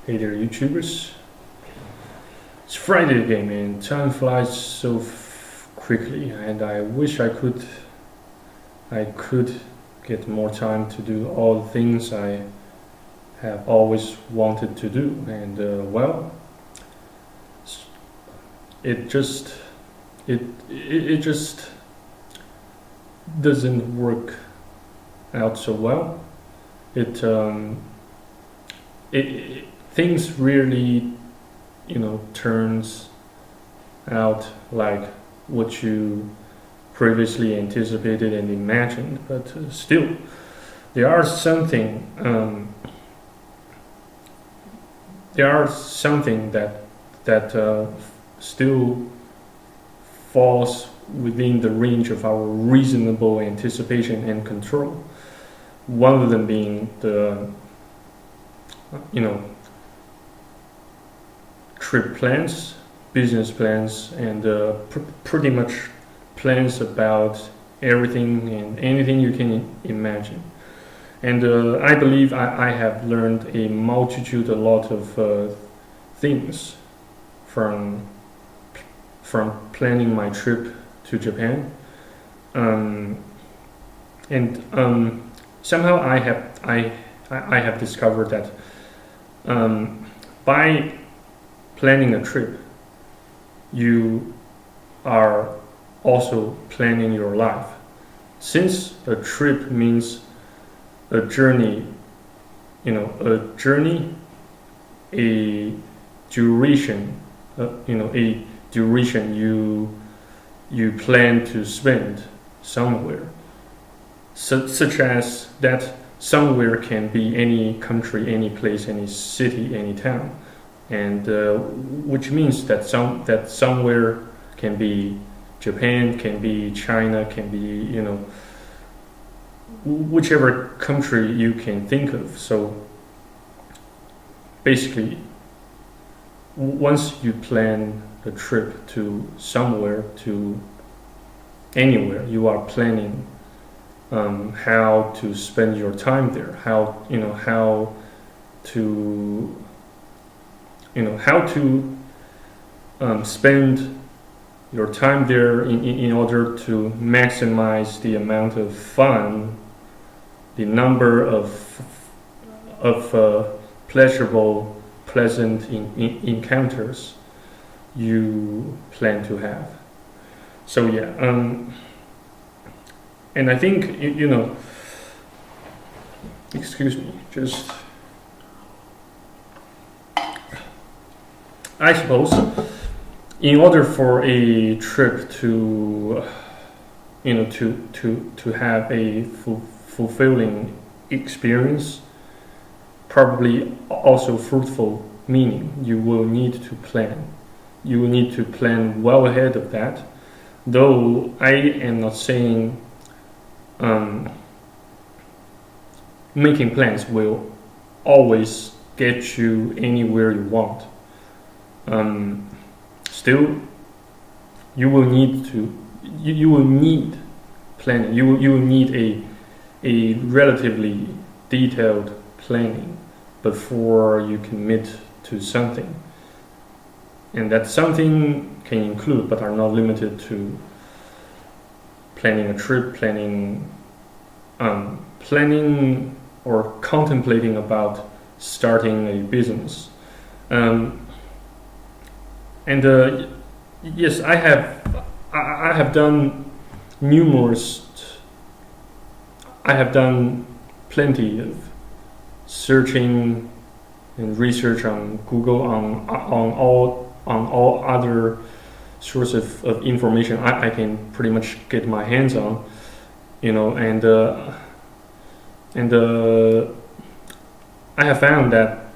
Hey there, YouTubers. It's Friday again, and time flies so quickly, and I wish I could get more time to do all the things I have always wanted to do, and it just it just doesn't work out so well. It it things really turns out like what you previously anticipated and imagined, but still there are something that still falls within the range of our reasonable anticipation and control. One of them being the trip plans, business plans, and pretty much plans about everything and anything you can imagine. And I believe I have learned a lot of things from planning my trip to Japan. And somehow I have discovered that by planning a trip, you are also planning your life. Since a trip means a journey, a duration, a duration you plan to spend somewhere, such as that somewhere can be any country, any place, any city, any town, and which means that somewhere can be Japan, can be China, can be whichever country you can think of. So basically, once you plan a trip to somewhere, to anywhere, you are planning how to spend your time there, how to spend your time there in order to maximize the amount of fun, the number of pleasurable, pleasant encounters you plan to have. So yeah, and I think excuse me, just I suppose in order for a trip to to have a fulfilling experience, probably also fruitful, meaning you will need to plan. You will need to plan well ahead of that. Though I am not saying making plans will always get you anywhere you want. Still, you will need planning. You will need a relatively detailed planning before you commit to something. And that something can include, but are not limited to, planning a trip, planning or contemplating about starting a business. Yes, I have done plenty of searching and research on Google on all other sources of information I can pretty much get my hands on, and I have found that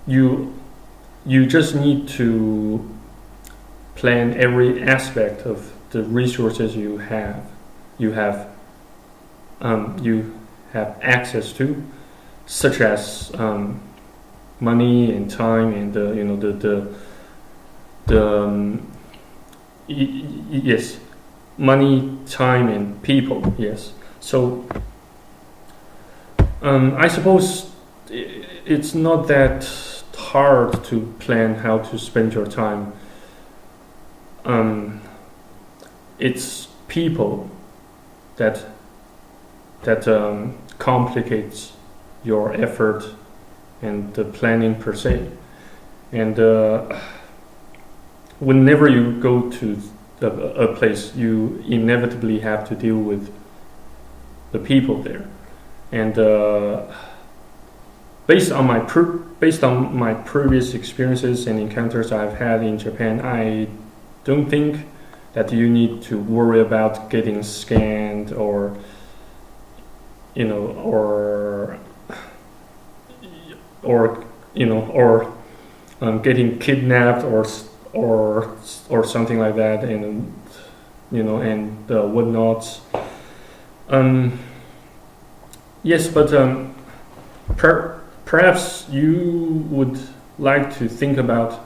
you just need to plan every aspect of the resources you have access to, such as money and time and yes, money, time, and people. Yes, so I suppose it's not that hard to plan how to spend your time. It's people that complicates your effort and the planning per se. And whenever you go to a place, you inevitably have to deal with the people there. And based on my previous experiences and encounters I've had in Japan, I don't think that you need to worry about getting scanned or getting kidnapped or something like that, and whatnot. Yes, but perhaps you would like to think about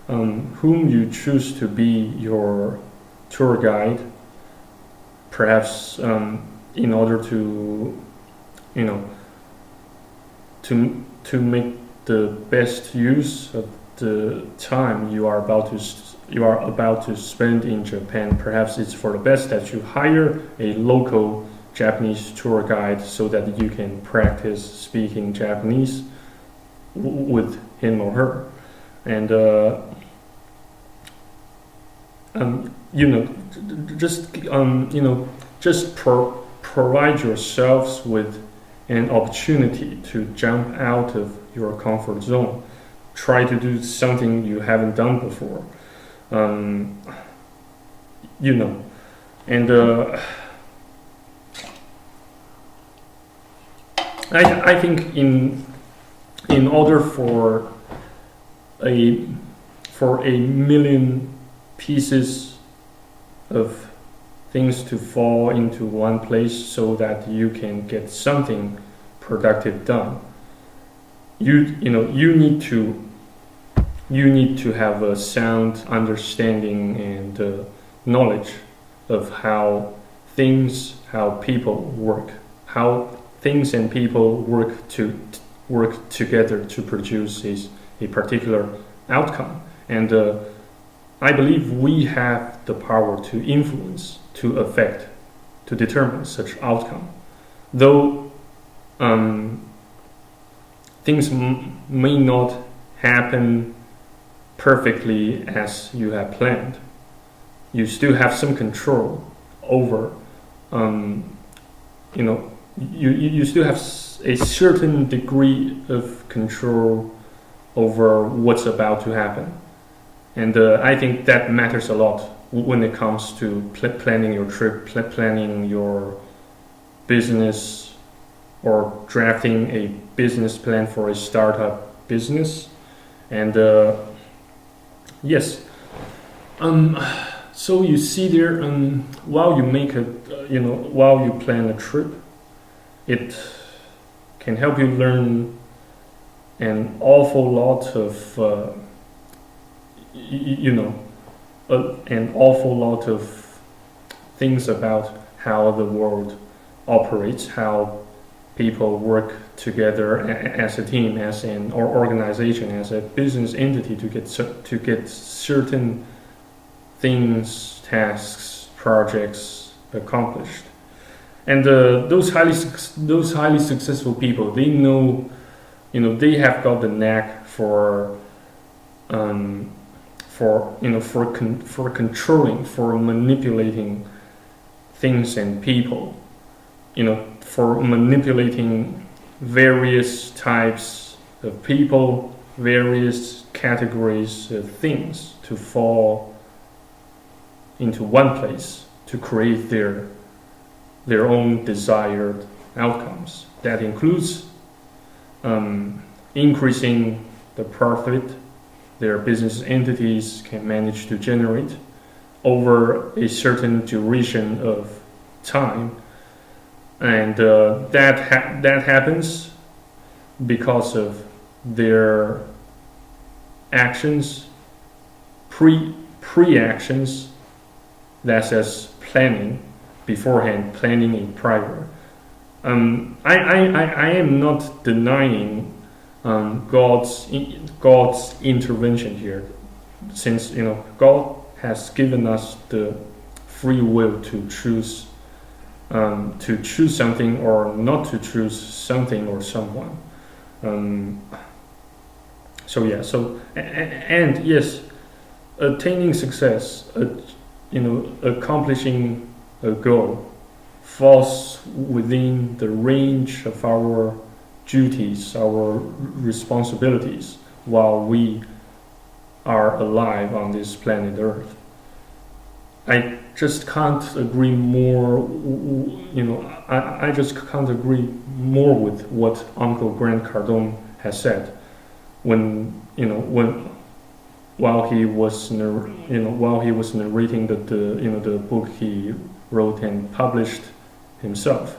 whom you choose to be your tour guide. Perhaps in order to to make the best use of the time you are about to spend in Japan. Perhaps it's for the best that you hire a local Japanese tour guide so that you can practice speaking Japanese with him or her, and just provide yourselves with an opportunity to jump out of your comfort zone. Try to do something you haven't done before. And I think in order for a million pieces of things to fall into one place so that you can get something productive done, you need to have a sound understanding and knowledge of how people work, how things and people work together to produce a particular outcome. And I believe we have the power to influence, to affect, to determine such outcome. Though things may not happen perfectly as you have planned, you still have some control over, you still have a certain degree of control over what's about to happen. And I think that matters a lot when it comes to planning your trip, planning your business, or drafting a business plan for a startup business. And yes, so you see there, while you plan a trip, it can help you learn an awful lot of an awful lot of things about how the world operates, how people work together as a team, as an organization, as a business entity to get certain things, tasks, projects accomplished. And those highly successful people, they know, they have got the knack for controlling, for manipulating things and people, for manipulating various types of people, various categories of things to fall into one place to create their own desired outcomes. That includes increasing the profit their business entities can manage to generate over a certain duration of time, and that happens because of their actions, pre-actions, that's as planning beforehand, planning in prior. I am not denying God's intervention here, since God has given us the free will to choose something or not to choose something or someone. And yes, attaining success, accomplishing a goal falls within the range of our duties, our responsibilities while we are alive on this planet Earth. I just can't agree more, I just can't agree more with what Uncle Grant Cardone has said while he was narrating the book he wrote and published himself,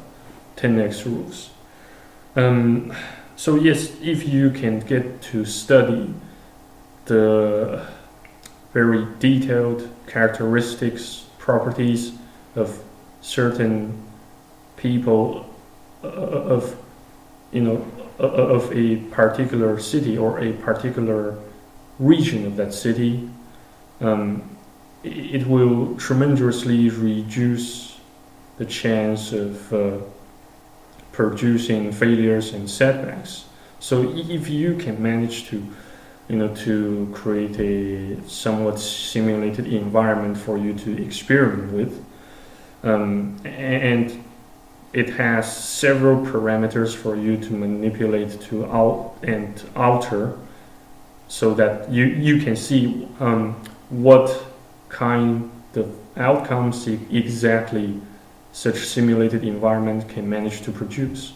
10X Rules. So yes, if you can get to study the very detailed characteristics, properties of certain people of a particular city or a particular region of that city, it will tremendously reduce the chance of producing failures and setbacks. So if you can manage to create a somewhat simulated environment for you to experiment with, and it has several parameters for you to manipulate and alter, so that you can see what kind of outcomes exactly such simulated environment can manage to produce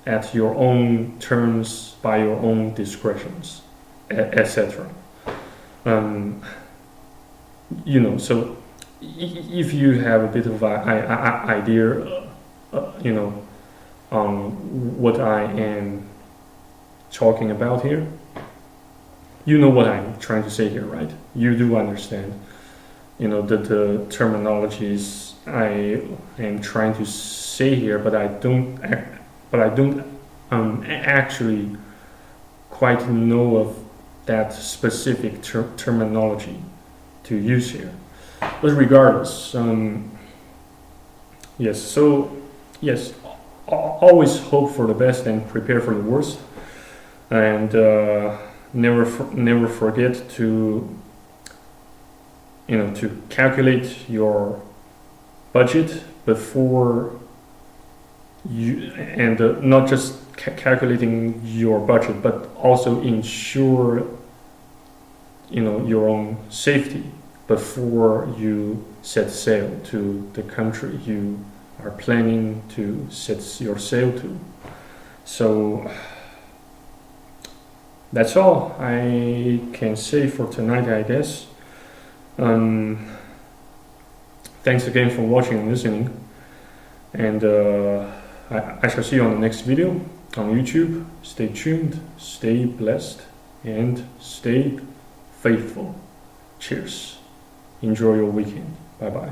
at your own terms, by your own discretions, etc. So if you have a bit of an idea, on what I am talking about here, you know what I'm trying to say here, right? You do understand, the terminologies I am trying to say here, but I don't actually quite know of that specific terminology to use here. But regardless, always hope for the best and prepare for the worst, and never forget to calculate your budget before you, and not just calculating your budget, but also ensure your own safety before you set sail to the country you are planning to set your sail to. So that's all I can say for tonight, I guess. Thanks again for watching and listening, and I shall see you on the next video on YouTube. Stay tuned, stay blessed, and stay faithful. Cheers. Enjoy your weekend. Bye bye.